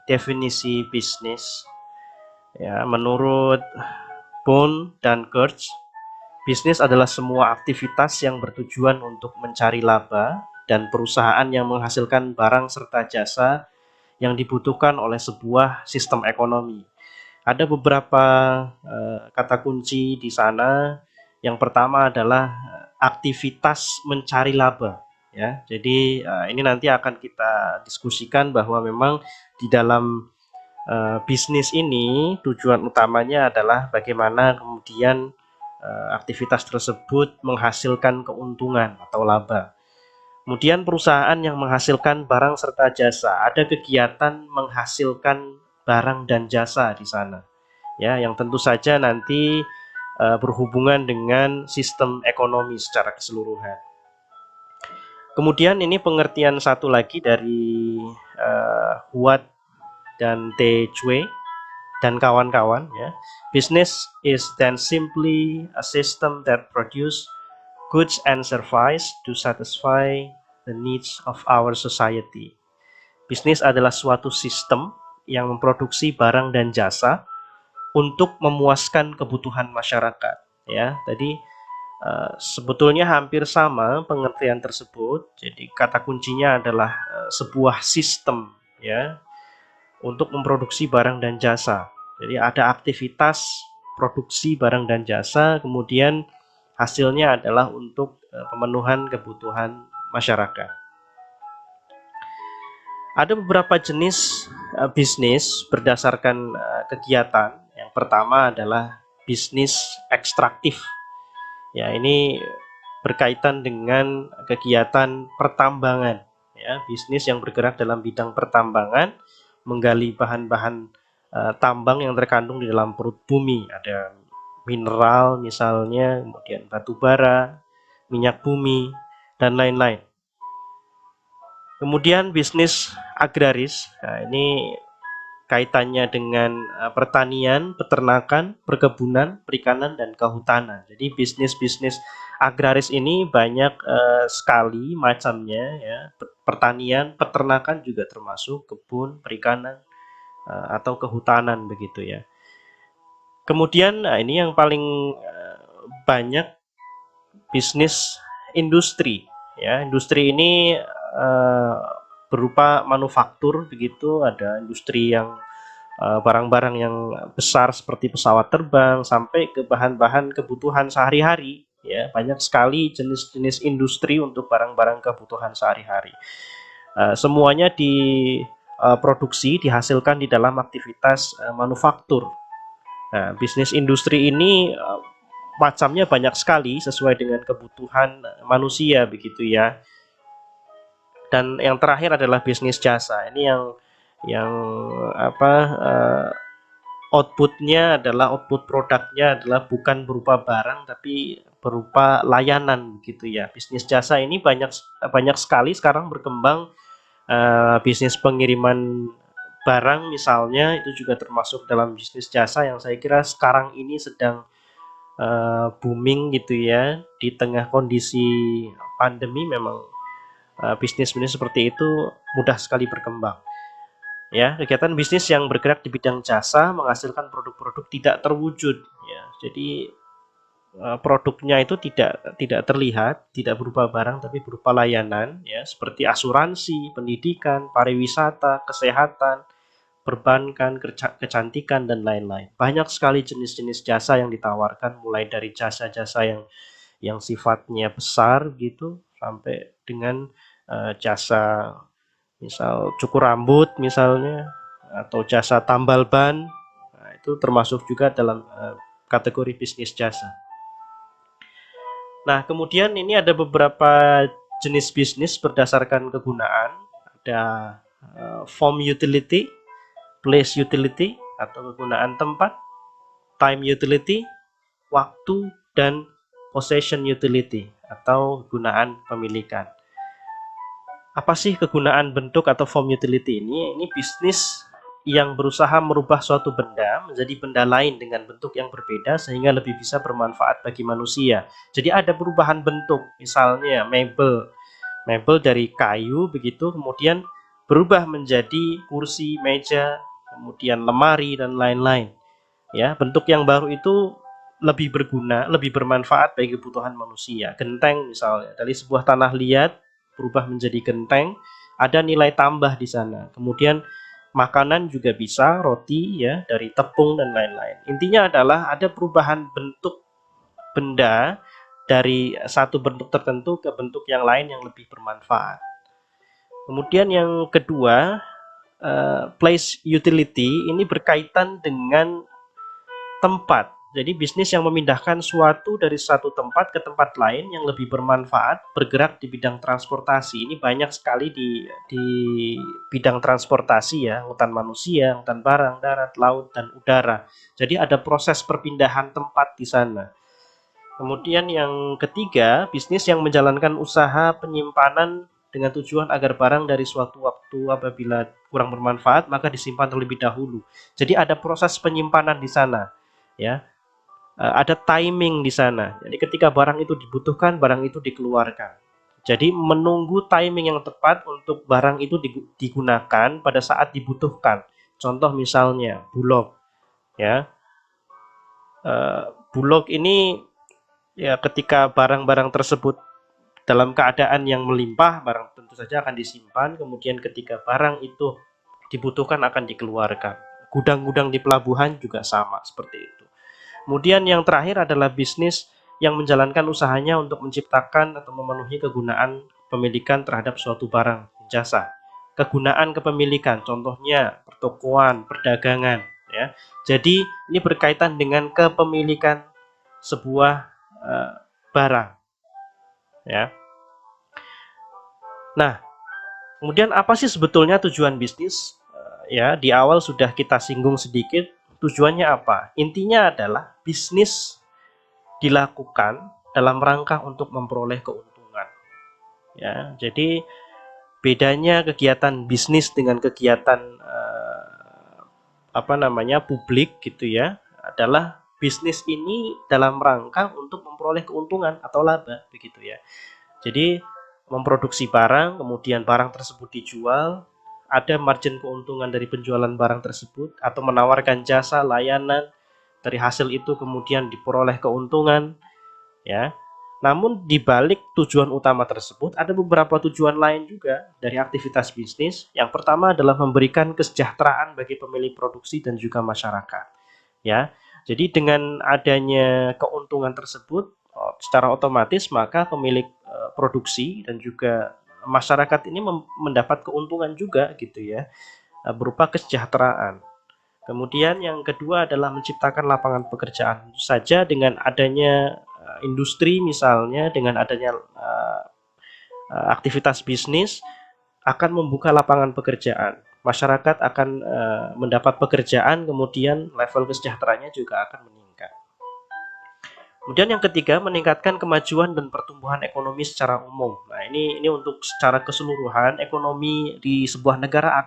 Definisi bisnis, ya, menurut Boone dan Kurtz, bisnis adalah semua aktivitas yang bertujuan untuk mencari laba dan perusahaan yang menghasilkan barang serta jasa yang dibutuhkan oleh sebuah sistem ekonomi. Ada beberapa kata kunci di sana. Yang pertama adalah aktivitas mencari laba. Ya, jadi ini nanti akan kita diskusikan bahwa memang di dalam bisnis ini tujuan utamanya adalah bagaimana kemudian aktivitas tersebut menghasilkan keuntungan atau laba. Kemudian perusahaan yang menghasilkan barang serta jasa, ada kegiatan menghasilkan barang dan jasa di sana. Ya, yang tentu saja nanti berhubungan dengan sistem ekonomi secara keseluruhan. Kemudian ini pengertian satu lagi dari Huat dan T. Chue dan kawan-kawan, ya. Business is then simply a system that produce goods and service to satisfy the needs of our society. Bisnis adalah suatu sistem yang memproduksi barang dan jasa untuk memuaskan kebutuhan masyarakat. Ya, tadi sebetulnya hampir sama pengertian tersebut. Jadi kata kuncinya adalah sebuah sistem, ya, untuk memproduksi barang dan jasa. Jadi ada aktivitas produksi barang dan jasa, kemudian hasilnya adalah untuk pemenuhan kebutuhan masyarakat. Ada beberapa jenis bisnis berdasarkan kegiatan. Yang pertama adalah bisnis ekstraktif. Ya, ini berkaitan dengan kegiatan pertambangan. Ya, bisnis yang bergerak dalam bidang pertambangan, menggali bahan-bahan tambang yang terkandung di dalam perut bumi. Ada mineral misalnya, kemudian batu bara, minyak bumi, dan lain-lain. Kemudian bisnis agraris, nah ini kaitannya dengan pertanian, peternakan, perkebunan, perikanan, dan kehutanan. Jadi bisnis-bisnis agraris ini banyak sekali macamnya, ya. Pertanian, peternakan juga termasuk, kebun, perikanan, atau kehutanan begitu, ya. Kemudian ini yang paling banyak bisnis industri, ya. Industri ini berupa manufaktur begitu, ada industri yang barang-barang yang besar seperti pesawat terbang sampai ke bahan-bahan kebutuhan sehari-hari, ya. Banyak sekali jenis-jenis industri untuk barang-barang kebutuhan sehari-hari. Semuanya diproduksi, dihasilkan di dalam aktivitas manufaktur. Nah, bisnis industri ini macamnya banyak sekali sesuai dengan kebutuhan manusia begitu, ya. Dan yang terakhir adalah bisnis jasa. Ini yang outputnya adalah output produknya adalah bukan berupa barang tapi berupa layanan gitu, ya. Bisnis jasa ini banyak sekali sekarang berkembang. Bisnis pengiriman barang misalnya itu juga termasuk dalam bisnis jasa yang saya kira sekarang ini sedang booming gitu, ya. Di tengah kondisi pandemi memang bisnis-bisnis seperti itu mudah sekali berkembang. Ya, kegiatan bisnis yang bergerak di bidang jasa menghasilkan produk-produk tidak terwujud, ya. Jadi produknya itu tidak terlihat, tidak berupa barang tapi berupa layanan, ya, seperti asuransi, pendidikan, pariwisata, kesehatan, perbankan, kecantikan, dan lain-lain. Banyak sekali jenis-jenis jasa yang ditawarkan, mulai dari jasa-jasa yang sifatnya besar gitu sampai dengan jasa misal cukur rambut misalnya, atau jasa tambal ban. Nah, itu termasuk juga dalam kategori bisnis jasa. Nah, kemudian ini ada beberapa jenis bisnis berdasarkan kegunaan. Ada form utility, place utility atau kegunaan tempat, time utility, waktu, dan possession utility atau kegunaan pemilikan. Apa sih kegunaan bentuk atau form utility ini? Ini bisnis yang berusaha merubah suatu benda menjadi benda lain dengan bentuk yang berbeda sehingga lebih bisa bermanfaat bagi manusia. Jadi ada perubahan bentuk, misalnya mebel dari kayu begitu, kemudian berubah menjadi kursi, meja, kemudian lemari dan lain-lain. Ya, bentuk yang baru itu lebih berguna, lebih bermanfaat bagi kebutuhan manusia. Genteng misalnya, dari sebuah tanah liat berubah menjadi genteng, ada nilai tambah di sana. Kemudian makanan juga bisa, roti ya, dari tepung dan lain-lain. Intinya adalah ada perubahan bentuk benda dari satu bentuk tertentu ke bentuk yang lain yang lebih bermanfaat. Kemudian yang kedua, place utility ini berkaitan dengan tempat. Jadi bisnis yang memindahkan suatu dari satu tempat ke tempat lain yang lebih bermanfaat, bergerak di bidang transportasi. Ini banyak sekali di bidang transportasi ya, angkutan manusia, angkutan barang, darat, laut, dan udara. Jadi ada proses perpindahan tempat di sana. Kemudian yang ketiga, bisnis yang menjalankan usaha penyimpanan dengan tujuan agar barang dari suatu waktu apabila kurang bermanfaat maka disimpan terlebih dahulu. Jadi ada proses penyimpanan di sana, ya. Ada timing di sana. Jadi ketika barang itu dibutuhkan, barang itu dikeluarkan. Jadi menunggu timing yang tepat untuk barang itu digunakan pada saat dibutuhkan. Contoh misalnya Bulog, ya. Bulog ini ya ketika barang-barang tersebut dalam keadaan yang melimpah, barang tentu saja akan disimpan, kemudian ketika barang itu dibutuhkan akan dikeluarkan. Gudang-gudang di pelabuhan juga sama seperti itu. Kemudian yang terakhir adalah bisnis yang menjalankan usahanya untuk menciptakan atau memenuhi kegunaan pemilikan terhadap suatu barang, jasa. Kegunaan kepemilikan, contohnya pertokoan, perdagangan, ya. Jadi ini berkaitan dengan kepemilikan sebuah barang, ya. Nah, kemudian apa sih sebetulnya tujuan bisnis? Ya, di awal sudah kita singgung sedikit. Tujuannya apa? Intinya adalah bisnis dilakukan dalam rangka untuk memperoleh keuntungan. Ya, jadi bedanya kegiatan bisnis dengan kegiatan publik gitu ya, adalah bisnis ini dalam rangka untuk memperoleh keuntungan atau laba begitu ya. Jadi memproduksi barang, kemudian barang tersebut dijual, ada margin keuntungan dari penjualan barang tersebut, atau menawarkan jasa layanan, dari hasil itu kemudian diperoleh keuntungan, ya. Namun di balik tujuan utama tersebut ada beberapa tujuan lain juga dari aktivitas bisnis. Yang pertama adalah memberikan kesejahteraan bagi pemilik produksi dan juga masyarakat, ya. Jadi dengan adanya keuntungan tersebut, secara otomatis maka pemilik produksi dan juga masyarakat ini mendapat keuntungan juga gitu ya, berupa kesejahteraan. Kemudian yang kedua adalah menciptakan lapangan pekerjaan. Tentu saja dengan adanya industri misalnya, dengan adanya aktivitas bisnis akan membuka lapangan pekerjaan. Masyarakat akan mendapat pekerjaan, kemudian level kesejahteraannya juga akan meningkat. Kemudian yang ketiga, meningkatkan kemajuan dan pertumbuhan ekonomi secara umum. Nah, ini untuk secara keseluruhan ekonomi di sebuah negara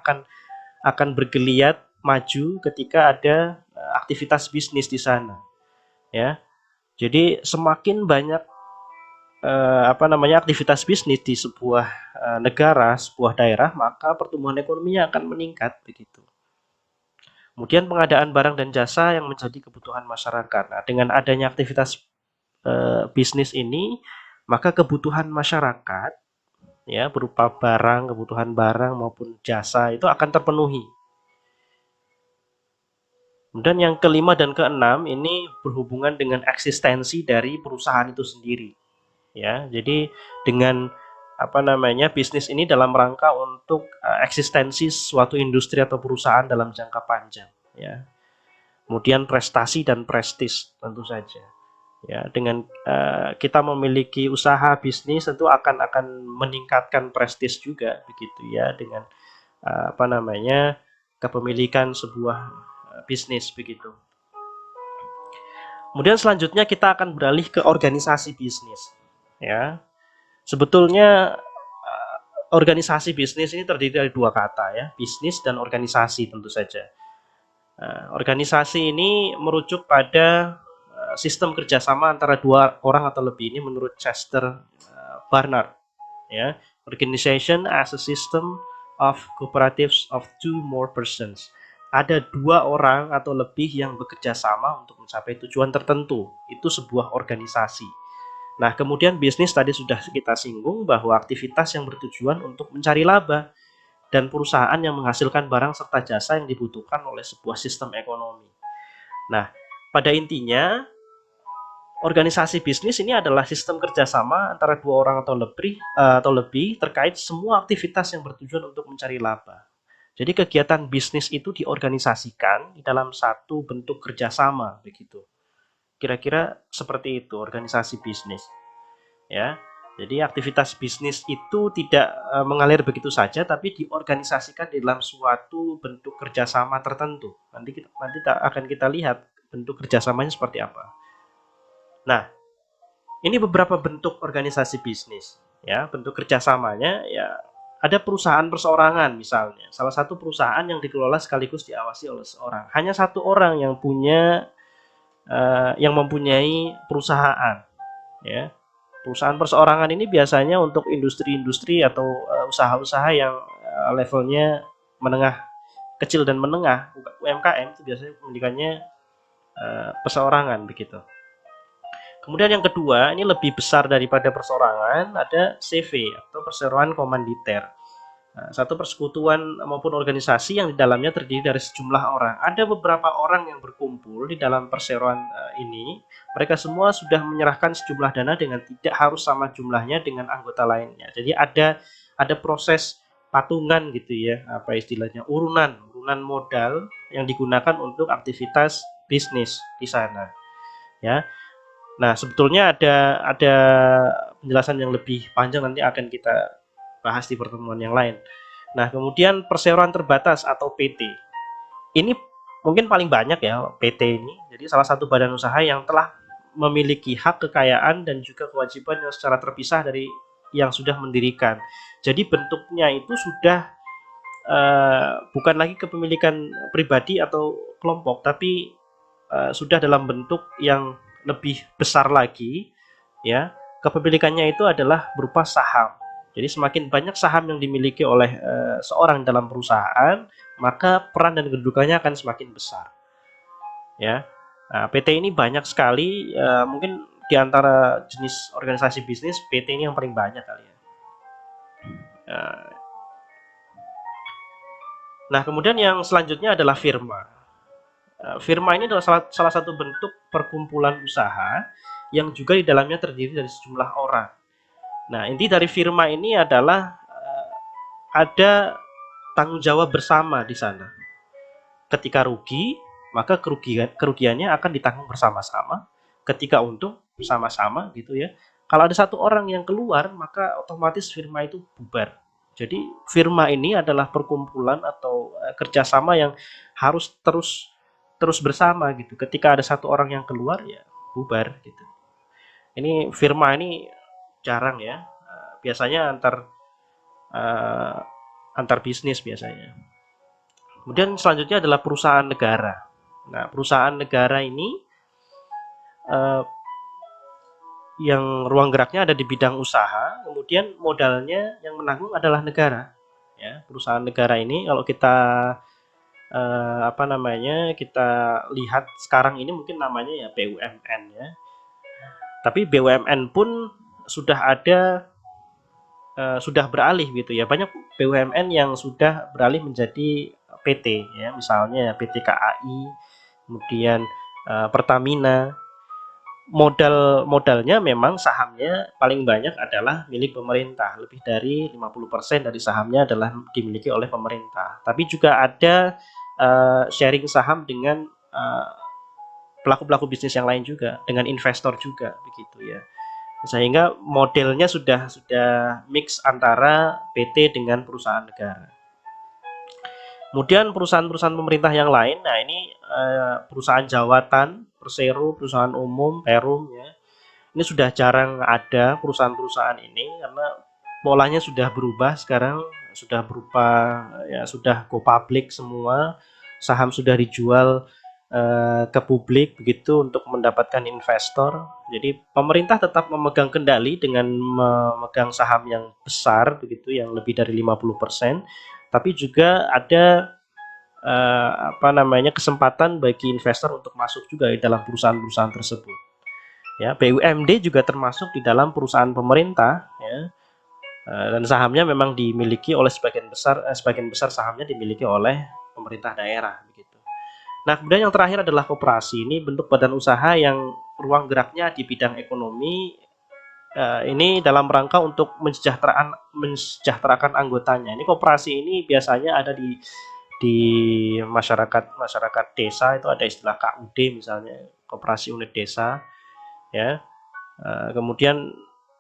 akan bergeliat maju ketika ada aktivitas bisnis di sana, ya. Jadi semakin banyak aktivitas bisnis di sebuah negara, sebuah daerah, maka pertumbuhan ekonominya akan meningkat begitu. Kemudian pengadaan barang dan jasa yang menjadi kebutuhan masyarakat. Nah, dengan adanya aktivitas bisnis ini, maka kebutuhan masyarakat ya berupa barang, kebutuhan barang maupun jasa itu akan terpenuhi. Dan yang kelima dan keenam ini berhubungan dengan eksistensi dari perusahaan itu sendiri. Ya, jadi dengan bisnis ini dalam rangka untuk eksistensi suatu industri atau perusahaan dalam jangka panjang, ya. Kemudian prestasi dan prestis tentu saja. Ya, dengan kita memiliki usaha bisnis tentu akan meningkatkan prestis juga begitu ya, dengan kepemilikan sebuah bisnis begitu. Kemudian selanjutnya kita akan beralih ke organisasi bisnis, ya. Sebetulnya organisasi bisnis ini terdiri dari dua kata ya, bisnis dan organisasi tentu saja. Organisasi ini merujuk pada sistem kerjasama antara dua orang atau lebih, ini menurut Chester Barnard, ya. Organization as a system of cooperatives of 2 more persons. Ada 2 orang atau lebih yang bekerja sama untuk mencapai tujuan tertentu. Itu sebuah organisasi. Nah, kemudian bisnis tadi sudah kita singgung bahwa aktivitas yang bertujuan untuk mencari laba dan perusahaan yang menghasilkan barang serta jasa yang dibutuhkan oleh sebuah sistem ekonomi. Nah, pada intinya organisasi bisnis ini adalah sistem kerjasama antara 2 orang atau lebih terkait semua aktivitas yang bertujuan untuk mencari laba. Jadi kegiatan bisnis itu diorganisasikan di dalam satu bentuk kerjasama begitu. Kira-kira seperti itu organisasi bisnis. Ya, jadi aktivitas bisnis itu tidak mengalir begitu saja, tapi diorganisasikan di dalam suatu bentuk kerjasama tertentu. Nanti akan kita lihat bentuk kerjasamanya seperti apa. Nah, ini beberapa bentuk organisasi bisnis. Ya, bentuk kerjasamanya ya ada perusahaan perseorangan misalnya. Salah satu perusahaan yang dikelola sekaligus diawasi oleh seorang. Hanya 1 orang yang mempunyai perusahaan. Ya, perusahaan perseorangan ini biasanya untuk industri-industri atau usaha-usaha yang levelnya menengah, kecil dan menengah, UMKM itu biasanya memilikannya perseorangan begitu. Kemudian yang kedua, ini lebih besar daripada perseorangan, ada CV atau perseroan komanditer. Satu persekutuan maupun organisasi yang di dalamnya terdiri dari sejumlah orang. Ada beberapa orang yang berkumpul di dalam perseroan ini. Mereka semua sudah menyerahkan sejumlah dana dengan tidak harus sama jumlahnya dengan anggota lainnya. Jadi ada proses patungan gitu ya, apa istilahnya, urunan modal yang digunakan untuk aktivitas bisnis di sana. Ya. Nah, sebetulnya ada penjelasan yang lebih panjang nanti akan kita bahas di pertemuan yang lain. Nah, kemudian perseroan terbatas atau PT. Ini mungkin paling banyak ya PT ini. Jadi salah satu badan usaha yang telah memiliki hak kekayaan dan juga kewajiban yang secara terpisah dari yang sudah mendirikan. Jadi bentuknya itu sudah bukan lagi kepemilikan pribadi atau kelompok, tapi sudah dalam bentuk yang lebih besar lagi, ya. Kepemilikannya itu adalah berupa saham. Jadi semakin banyak saham yang dimiliki oleh seorang dalam perusahaan, maka peran dan kedudukannya akan semakin besar. Ya, nah, PT ini banyak sekali. Mungkin di antara jenis organisasi bisnis, PT ini yang paling banyak kali ya. Nah, kemudian yang selanjutnya adalah firma. Firma ini adalah salah satu bentuk perkumpulan usaha yang juga di dalamnya terdiri dari sejumlah orang. Nah, inti dari firma ini adalah ada tanggung jawab bersama di sana. Ketika rugi, maka kerugiannya akan ditanggung bersama-sama. Ketika untung, bersama-sama gitu ya. Kalau ada 1 orang yang keluar, maka otomatis firma itu bubar. Jadi firma ini adalah perkumpulan atau kerjasama yang harus terus bersama gitu. Ketika ada 1 orang yang keluar, ya bubar gitu. Ini firma ini jarang ya. Biasanya antar bisnis biasanya. Kemudian selanjutnya adalah perusahaan negara. Nah, perusahaan negara ini yang ruang geraknya ada di bidang usaha, kemudian modalnya yang menanggung adalah negara. Ya, perusahaan negara ini kalau kita kita lihat sekarang ini mungkin namanya ya BUMN ya. Tapi BUMN pun sudah beralih gitu ya. Banyak BUMN yang sudah beralih menjadi PT ya, misalnya PT KAI, kemudian Pertamina. Modalnya memang sahamnya paling banyak adalah milik pemerintah. Lebih dari 50% dari sahamnya adalah dimiliki oleh pemerintah. Tapi juga ada sharing saham dengan pelaku-pelaku bisnis yang lain juga, dengan investor juga begitu ya. Sehingga modelnya sudah mix antara PT dengan perusahaan negara. Kemudian perusahaan-perusahaan pemerintah yang lain, nah ini perusahaan jawatan, Persero, perusahaan umum, Perum ya. Ini sudah jarang ada perusahaan-perusahaan ini karena polanya sudah berubah sekarang, sudah berupa ya sudah go public semua, saham sudah dijual ke publik begitu untuk mendapatkan investor. Jadi pemerintah tetap memegang kendali dengan memegang saham yang besar begitu, yang lebih dari 50%. tapi juga ada kesempatan bagi investor untuk masuk juga di dalam perusahaan-perusahaan tersebut. Ya, BUMD juga termasuk di dalam perusahaan pemerintah, ya, dan sahamnya memang dimiliki oleh sebagian besar sahamnya dimiliki oleh pemerintah daerah begitu. Nah, kemudian yang terakhir adalah koperasi. Ini bentuk badan usaha yang ruang geraknya di bidang ekonomi, ini dalam rangka untuk mensejahterakan anggotanya. Ini koperasi ini biasanya ada di masyarakat desa, itu ada istilah KUD misalnya, koperasi unit desa, ya. Kemudian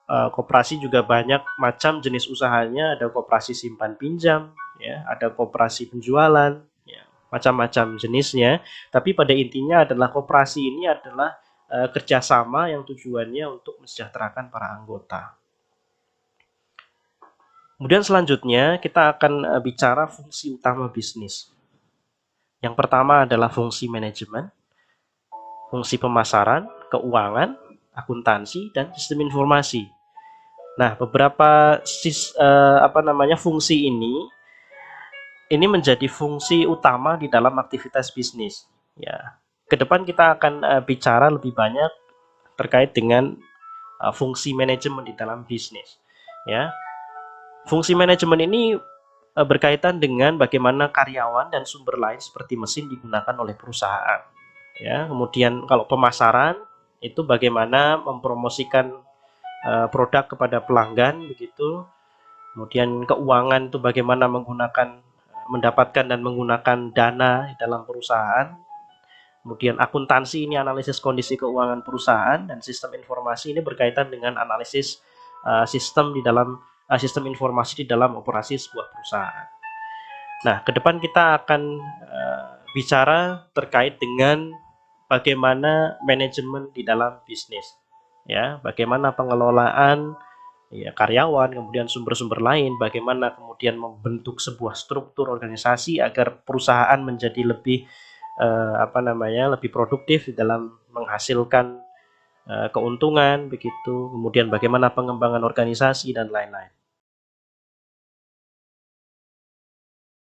koperasi juga banyak macam jenis usahanya, ada koperasi simpan pinjam, ya, ada koperasi penjualan, ya, macam-macam jenisnya. Tapi pada intinya adalah koperasi ini adalah kerjasama yang tujuannya untuk mensejahterakan para anggota. Kemudian selanjutnya kita akan bicara fungsi utama bisnis. Yang pertama adalah fungsi manajemen, fungsi pemasaran, keuangan, akuntansi, dan sistem informasi. Nah, beberapa fungsi ini menjadi fungsi utama di dalam aktivitas bisnis. Ya, ke depan kita akan bicara lebih banyak terkait dengan fungsi manajemen di dalam bisnis. Ya, fungsi manajemen ini berkaitan dengan bagaimana karyawan dan sumber lain seperti mesin digunakan oleh perusahaan. Ya, kemudian kalau pemasaran itu bagaimana mempromosikan produk kepada pelanggan begitu. Kemudian keuangan itu bagaimana mendapatkan dan menggunakan dana di dalam perusahaan. Kemudian akuntansi ini analisis kondisi keuangan perusahaan, dan sistem informasi ini berkaitan dengan analisis sistem informasi di dalam operasi sebuah perusahaan. Nah, ke depan kita akan bicara terkait dengan bagaimana manajemen di dalam bisnis. Ya, bagaimana pengelolaan karyawan, kemudian sumber-sumber lain, bagaimana kemudian membentuk sebuah struktur organisasi agar perusahaan menjadi lebih lebih produktif di dalam menghasilkan keuntungan begitu, kemudian bagaimana pengembangan organisasi dan lain-lain.